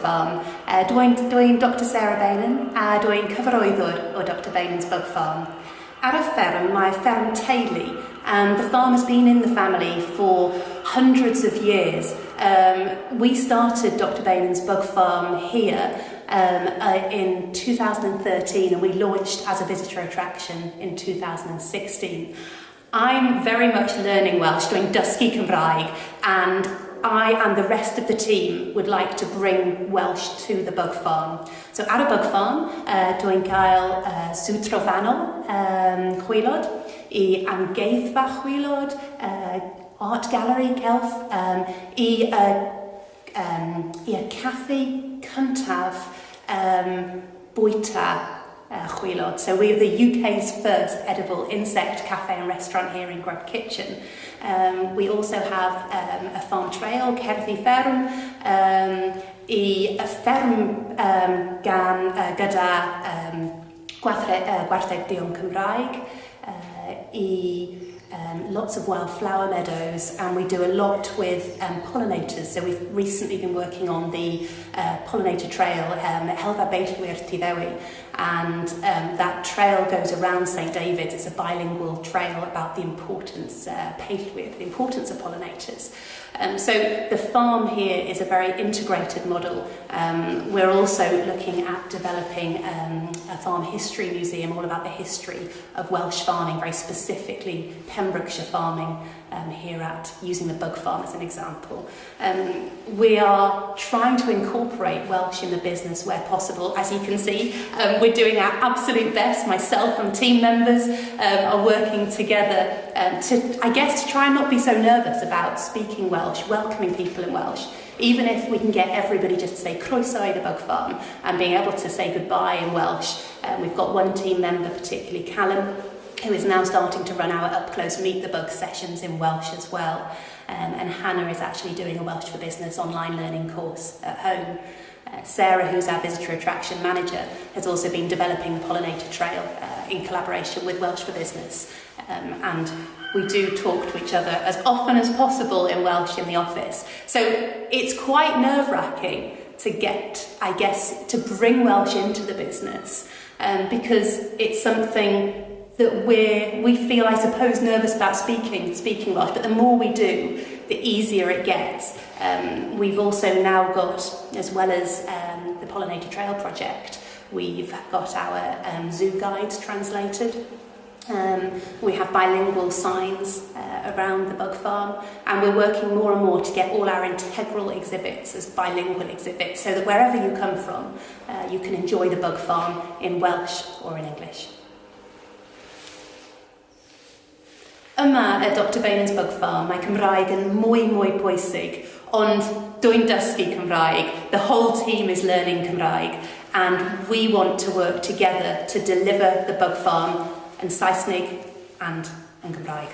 Farm. Dwi'n Dr Sarah Bailyn a dwi'n cyfarwyddwr o Dr Bailyn's Bug Farm. Ar y fferm, mae fferm teulu, and the farm has been in the family for hundreds of years. We started Dr Bailyn's Bug Farm here in 2013, and we launched as a visitor attraction in 2016. I'm very much learning Welsh, doing dysgu Cymraeg, and I and the rest of the team would like to bring Welsh to the Bug Farm. So at a Bug Farm, dwi'n cael sŵ trofannol chwilod, I amgueddfa chwilod, art gallery celf, I caffi cyntaf bwyta chwilod. So we're the UK's first edible insect cafe and restaurant here in Grub Kitchen. We also have a farm trail, Cerddi Fferm, I y fferm gyda gwartheg Cymraeg, lots of wildflower meadows, and we do a lot with pollinators. So we've recently been working on the pollinator trail, Helfa Beitwyr Tiddewi, and that trail goes around St David's. It's a bilingual trail about the importance, the importance of pollinators. So the farm here is a very integrated model. We're also looking at developing a farm history museum all about the history of Welsh farming, very specifically Pembrokeshire farming here at using the Bug Farm as an example. We are trying to incorporate Welsh in the business where possible. As you can see, we're doing our absolute best. Myself and team members are working together to try and not be so nervous about speaking Welsh, welcoming people in Welsh. Even if we can get everybody just to say croeso I the Bug Farm and being able to say goodbye in Welsh. We've got one team member, particularly Callum, who is now starting to run our up-close Meet the Bug sessions in Welsh as well. And Hannah is actually doing a Welsh for Business online learning course at home. Sarah, who's our visitor attraction manager, has also been developing the pollinator trail in collaboration with Welsh for Business. And we do talk to each other as often as possible in Welsh in the office. So it's quite nerve-wracking to to bring Welsh into the business, because it's something that we feel, I suppose, nervous about speaking Welsh, but the more we do, the easier it gets. We've also now got, as well as the Pollinator Trail project, we've got our zoo guides translated. We have bilingual signs around the Bug Farm, and we're working more and more to get all our integral exhibits as bilingual exhibits, so that wherever you come from, you can enjoy the Bug Farm in Welsh or in English. Yma y Dr Bailyn's Bug Farm, mae Cymraeg yn mwy pwysig, ond dwi'n dysgu Cymraeg. The whole team is learning Cymraeg, and we want to work together to deliver the Bug Farm in Saesnig and in Cymraeg.